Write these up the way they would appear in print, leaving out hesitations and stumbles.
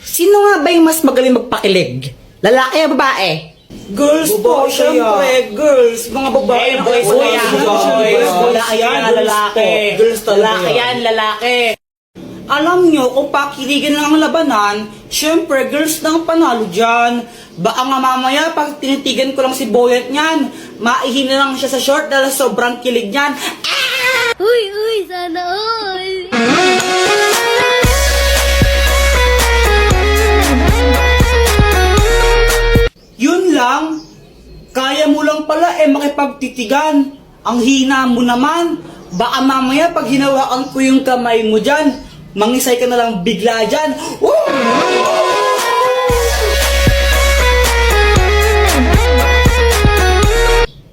Sino nga ba yung mas magaling magpakilig? Lalaki o babae? Girls po, syempre, girls. Mga babae na kayo sa Lalaki yan, lalaki. Girls talaga Lalaki yan, lalaki. Alam nyo, kung pakiligan lang ang labanan, syempre, girls na ang panalo dyan. Baka nga mamaya, pag tinitigan ko lang si Boyet niyan, maihina lang siya sa short dahil sobrang kilig niyan. Uy, sana all! Yun lang, kaya mo lang pala makipagtitigan. Ang hina mo naman, baka mamaya pag hinawakan ko yung kamay mo dyan, mangisay ka na lang bigla dyan. Woo!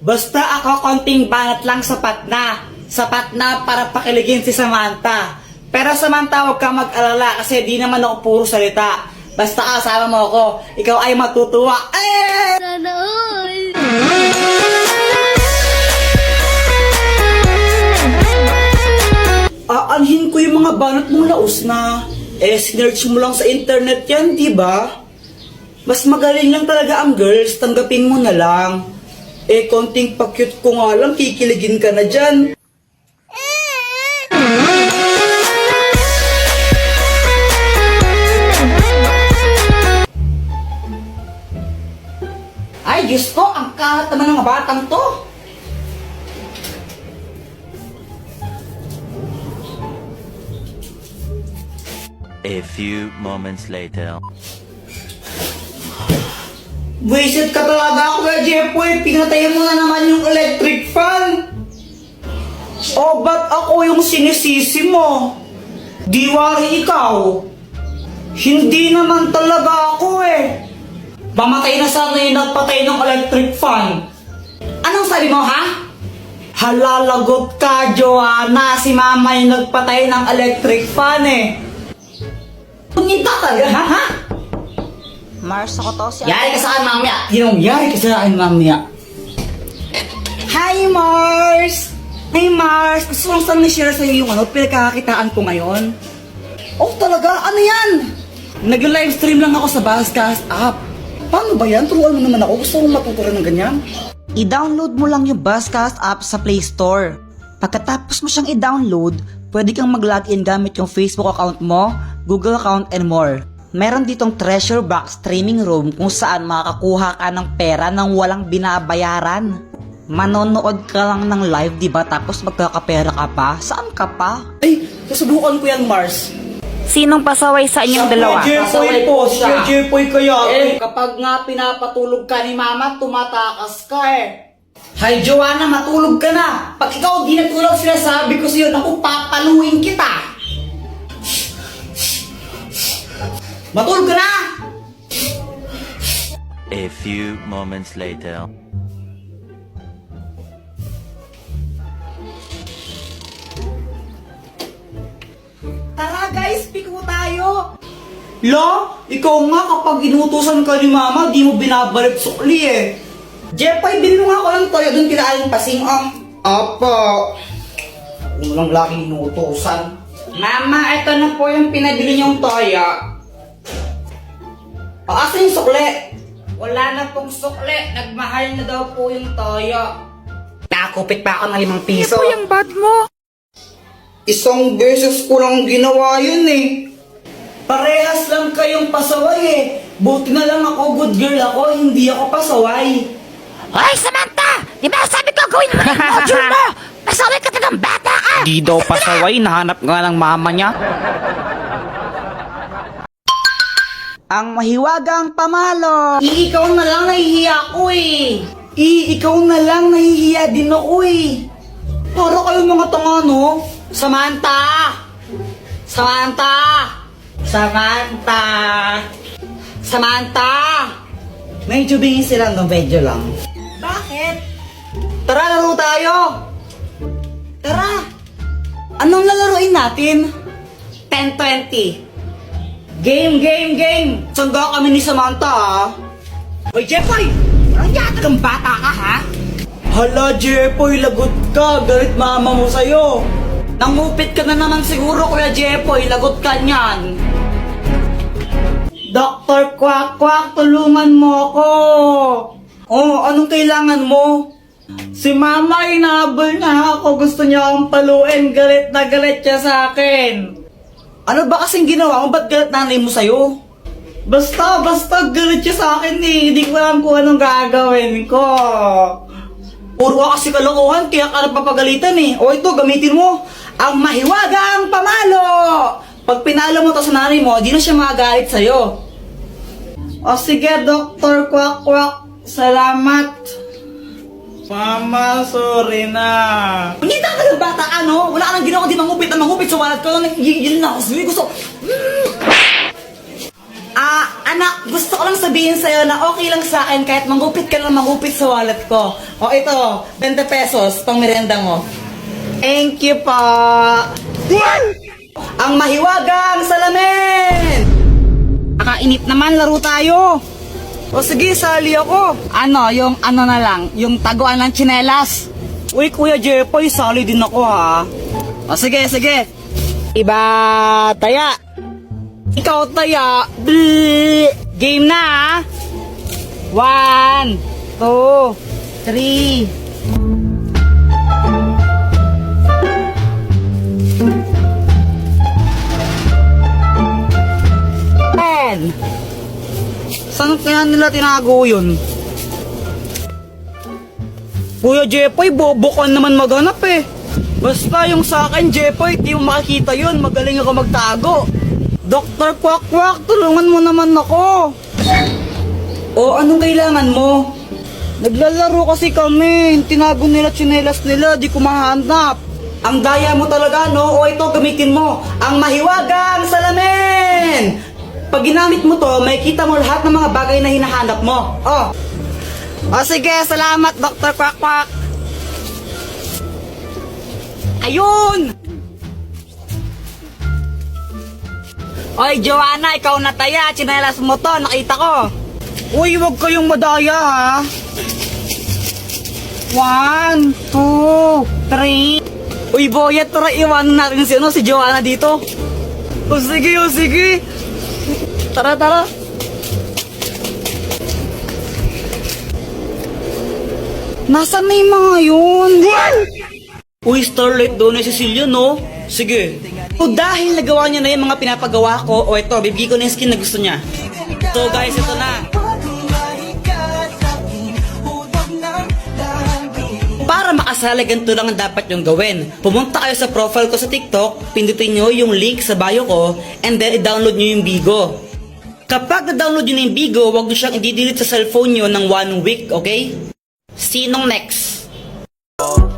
Basta ako konting banat lang sapat na. Sapat na para pakiligin si Samantha. Pero Samantha, huwag kang mag-alala kasi di naman ako puro salita. Basta kasama mo ako, ikaw ay matutuwa. Sana all! Aanhin ko yung mga banat mong laos na. Sinerch mo lang sa internet yan, di ba? Mas magaling lang talaga ang girls, tanggapin mo na lang. Konting pa-cute ko nga lang, kikiligin ka na dyan. Ay, Diyos ko, ang kalat naman ng mga batang to. A few moments later. Wasted ka talaga, Kuya Jepoy. Pinatay mo na naman yung electric fan. O, ba't ako yung sinisisi mo? Di wari ikaw. Hindi naman talaga ako Mamatay na sana yung nagpatay ng electric fan. Anong sabi mo, ha? Halalagot ka, Joanna. Si Mama yung nagpatay ng electric fan Punita talaga, ha? Mars, ako to. Yari ka sa akin mamaya. Yari ka sa akin mamaya. Hi, Mars! Hi, Mars! Gusto lang saan na-share sa'yo yung pinagkakakitaan ko ngayon. Oh, talaga? Ano yan? Nag-livestream lang ako sa Buzzcast app. Paano ba yan? Turuan mo naman ako. Gusto kong matutunan ng ganyan. I-download mo lang yung Buzzcast app sa Play Store. Pagkatapos mo siyang i-download, pwede kang mag-login gamit yung Facebook account mo, Google account, and more. Meron ditong treasure box streaming room kung saan makakakuha ka ng pera nang walang binabayaran. Manonood ka lang ng live, diba? Tapos magkakapera ka pa? Saan ka pa? Ay, susubukan ko yan, Mars. Sinong pasaway sa inyong dalawa? Jepoy po. Siya Jepoy kaya. Kapag nga pinapatulog ka ni Mama, tumatakas ka Hi, Joanna, matulog ka na. Pag ikaw di natulog, sinasabi ko sa'yo, naku, papaluin kita. Matulog ka na! A few moments later. Tara guys, piko tayo! La, ikaw nga kapag inutusan ka ni Mama, di mo binabalik sukli Jepoy, bilhin mo nga ako ng toyo doon kila Aling Pasing, Apo. Walang laging inutusan. Mama, ito na po yung pinabili niyong toyo. Asan yung sukli? Wala na pong sukli. Nagmahal na daw po yung toyo. Nakakupit pa ako ng 5 piso. yung bad mo? Isang beses ko lang ginawa yun Parehas lang kayong pasaway Buti na lang ako, good girl ako, hindi ako pasaway. Hoy, Samantha! Di ba sabi ko gawin mo yung module mo? Pasaway ka talagang bata ka! Di daw pasaway, nahanap nga ng mama niya. Ang mahiwagang pamalo. Ikaw na lang nahihiya ako ikaw na lang nahihiya din ako Para kayong mga tanga, no? Samantha! Samantha! Samantha! Samantha! Medyo bingin sila, no? Medyo lang. Bakit? Tara, laro tayo! Tara! Anong lalaroin natin? 10-20. Game! Sangga kami ni Samantha, Hoy, Jepoy! Parang yata kang bata ka, ha? Hala, Jepoy, lagot ka. Galit mama mo sa'yo. Nangupit ka na naman siguro, Kuya Jepoy. Lagot ka niyan. Dr. Quack Quack, tulungan mo ako. Oh, anong kailangan mo? Si Mama, inahabol na ako. Gusto niya akong paluin. Galit na galit siya sa akin. Ano ba kasing ginawa mo? Ba't galit nanay mo sa'yo? Basta galit siya sa akin eh. Hindi ko alam kung anong gagawin ko. Puro ka kasi kalokohan, kaya ka napapagalitan eh. O ito, gamitin mo. Ang mahiwagang pamalo! Pag pinalo mo to sa nanay mo, di na siya magagalit sa'yo. O sige, Dr. Quack Quack. Salamat. Mama, sorry na. Hindi ka ng bata, ano? Wala ka nang ginawa, di mangupit na mangupit sa wallet ko. Nagigil na ako. Sabi gusto. Anak, gusto ko lang sabihin sa'yo na okay lang sa akin kahit mangupit ka lang mangupit sa wallet ko. O ito, 20 pesos, pang merenda mo. Thank you po. Ang mahiwagang salamin! Nakainip naman, laro tayo. O sige, sali ako. Ano, yung ano na lang, yung taguan ng tsinelas. Uy, Kuya Jepoy, sali din ako ha. O sige. Iba, taya. Ikaw, taya. Bleh. Game na ha. 1, 2, 3. Saan kaya nila tinago yun? Kuya Jepoy, bobo ka naman maghanap eh. Basta yung sa akin, Jepoy, di mo makikita yun. Magaling ako magtago. Dr. Quack Quack, tulungan mo naman ako. O, anong kailangan mo? Naglalaro kasi kami. Tinago nila tsinelas nila, di ko mahanap. Ang daya mo talaga, no? O ito, gamitin mo. Ang mahiwagang salamin! Pag ginamit mo to, makikita mo lahat ng mga bagay na hinahanap mo. Oh. O sige, salamat Dr. Quack Quack. Ayun! Oy, Joanna, ikaw na taya. Tsinelas mo to, nakita ko. Uy, wag kayong madaya ha. 1, 2, 3. Uy, Boyet, tara iwanan natin si Joanna dito. O sige. Tara. Nasaan na yung mga yun? Uy, Starlight doon na si Cecilia, no? Sige. So, dahil nagawa niya na yung mga pinapagawa ko, o ito, bibigyan ko na yung skin na gusto niya. So, guys, ito na. Para makasali, ganito lang ang dapat yung gawin. Pumunta kayo sa profile ko sa TikTok, pindutin nyo yung link sa bio ko, and then i-download nyo yung Bigo. Kapag na-download nyo na yung Bigo, huwag nyo siyang i-delete sa cellphone nyo ng 1 week, okay? Sinong next?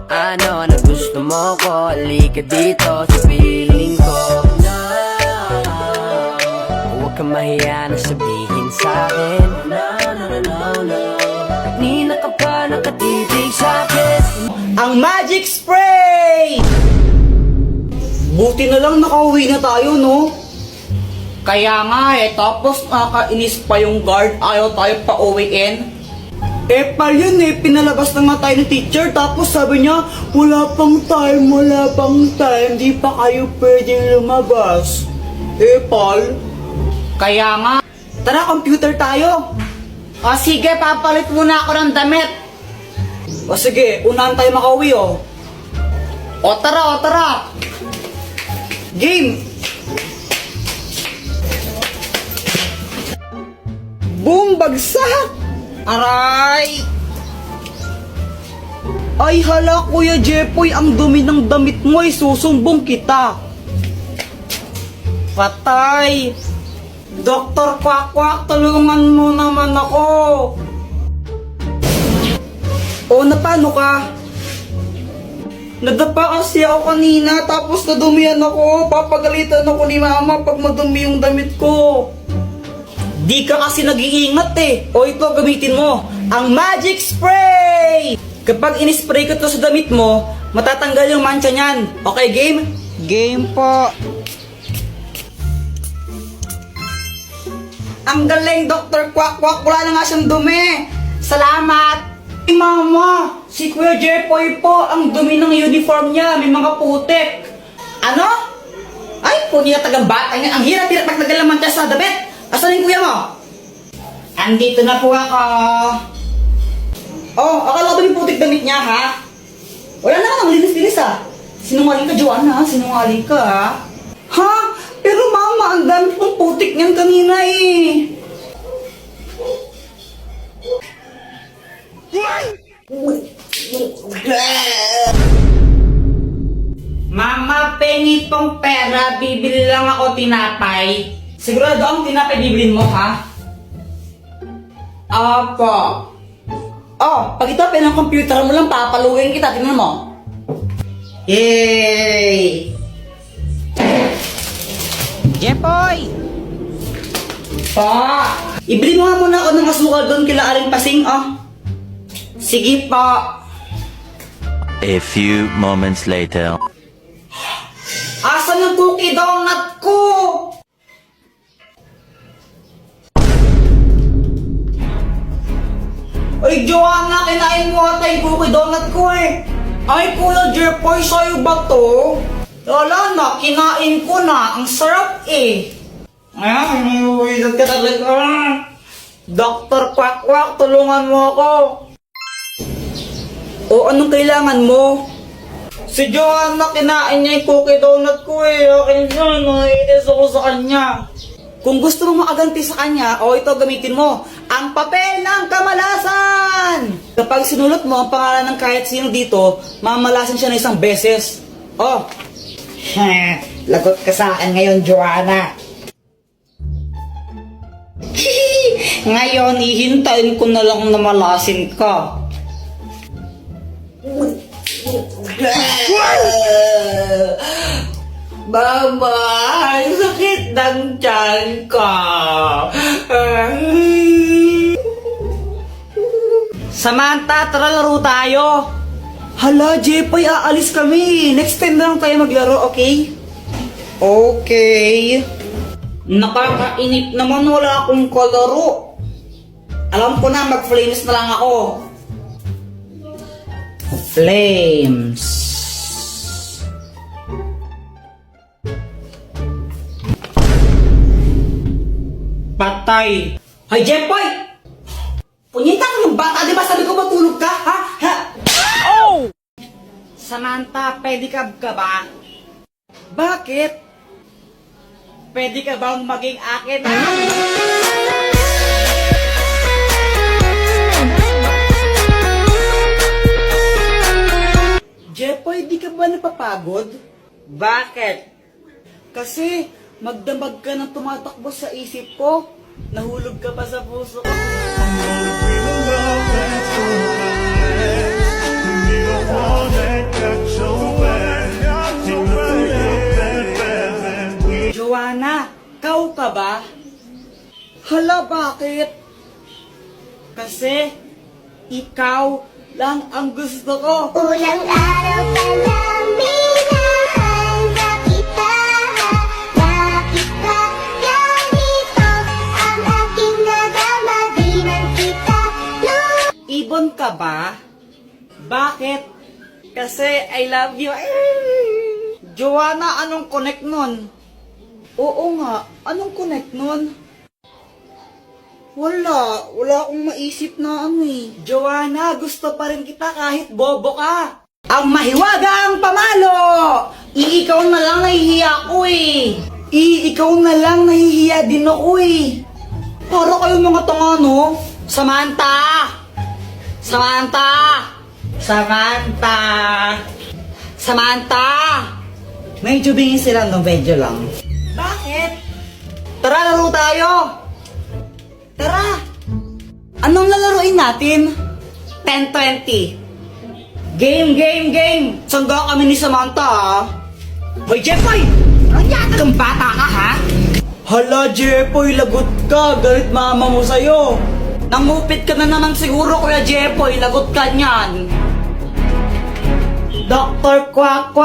Ano na gusto mo ko, halika dito sa piling ko. No, huwag kang mahiya na sabihin sa'kin. No. Kanina ka pa nakatitig sa'kin. Ang Magic Spray! Buti na lang nakauwi na tayo, no? Kaya nga tapos nakakainis pa yung guard, ayaw tayo pa uwiin. Pa yun pinalabas na nga tayo ng teacher, tapos sabi niya, wala pang time, di pa kayo pwedeng lumabas. Paul? Kaya nga. Tara, computer tayo. O sige, papalit muna ako ng damit. O sige, unahan tayo makauwi O tara. Game! Boom! Bagsak! Aray! Ay hala, Kuya Jepoy, ang dumi ng damit mo ay susumbong kita. Patay! Dr. Quack Quack, tulungan mo naman ako. O, napano ka? Nadapa kasi ako kanina, tapos nadumihan ako. Papagalitan ako ni Mama pag madumi yung damit ko. Di ka kasi nag-iingat O ito, gamitin mo. Ang Magic Spray! Kapag in-spray ko to sa damit mo, matatanggal yung mancha niyan. Okay, game? Game po. Ang galing, Dr. Quack Quack. Wala na nga siyang dumi. Salamat. Ay, Mama, si Kuya Jepoy po, ang dumi ng uniform niya. May mga putik. Ano? Ay, po niya tagang bata niya. Ang hirap-hirap magtagal naman siya sa damit. Asan yung kuya mo? Andito na po ako. Oh, akala ba yung putik damit niya, ha? Wala naman ang linis-linis, ha? Sinungaling ka, Joanna, ha? Sinungaling ka, ha? Ha? Pero mama, ang dami pong putik niyan kanina, eh. Mama, pengi tong pera, bibili lang ako tinapay. Sigurado ang tinapay bibilin mo, ha? Apo. Oh, pag ito ng computer mo lang, papaluin kita. Tingnan mo. Yay! Jepoy! Pa! Ibili mo nga muna ako ng asukal doon kila Aling Pasing, oh. Sige pa. A few moments later. Asan yung cookie donut ko? Ay, Joanna, kinain mo ata yung cookie donut ko eh. Ay, Kuya Jepoy, sa'yo ba to? Wala na, kinain ko na. Ang sarap eh. Ay, nawiwizard ka talaga. Dr. Quack, tulungan mo ako. O, anong kailangan mo? Si Joanna, kinain niya yung cookie donut ko eh. Akin yun, naiinis ako sa kanya. Kung gusto mong makaganti sa kanya, o ito gamitin mo, ang papel ng kamalasan! Kapag sinulot mo ang pangalan ng kahit sino dito, mamalasan siya na isang beses. Oh, lagot ka sa akin ngayon, Joanna. Ngayon, ihintayin ko na lang na malasin ka. Mama, ang sakit ng tiyan ko. Samantha, tara laro tayo. Hala, Jepoy, aalis kami. Next time na lang tayo maglaro, okay? Okay. Nakakainip naman, wala akong kalaro. Alam ko na, mag-flames na lang ako. Flames. Patay. Hoy, Jepoy! Punyita ka ng bata, di ba sabi ko matulog ka, ha? Ha? Oh! Samantha, pedicab ka ba? Bakit? Pwede ka bang maging akin, ha? Jepoy, di ka ba napapagod? Bakit? Kasi magdamag ka ng tumatakbo sa isip ko. Nahulog ka pa sa puso ko. Joanna, kau ka ba? Hala, bakit? Kasi ikaw lang ang gusto ko. Ulang araw pa lang minahanda kita. Bakit ba ganito ang aking nadama? Di man kita Ibon ka ba? Bakit? Kasi I love you. Joanna, anong connect nun? Oo nga, anong connect nun? Wala akong maisip na ano eh. Joanna, gusto pa rin kita kahit bobo ka. Ang mahiwagang pamalo! Ikaw na lang nahihiya ko eh. Ikaw na lang nahihiya din ako eh. Para kayong mga tanga, no? Samantha! Samantha! Samantha! Samantha! Medyo bingin sila, no? Medyo lang. Bakit? Tara, laro tayo! Tara! Anong lalaroin natin? 10-20. Game! Sangga kami ni Samantha, ha? Hoy, Jepoy! Ang yata kang bata ka, ha? Hala, Jepoy, lagot ka. Galit mama mo sa'yo. Nangupit ka na naman siguro, Kuya Jepoy. Lagot ka niyan. Dr. Quack.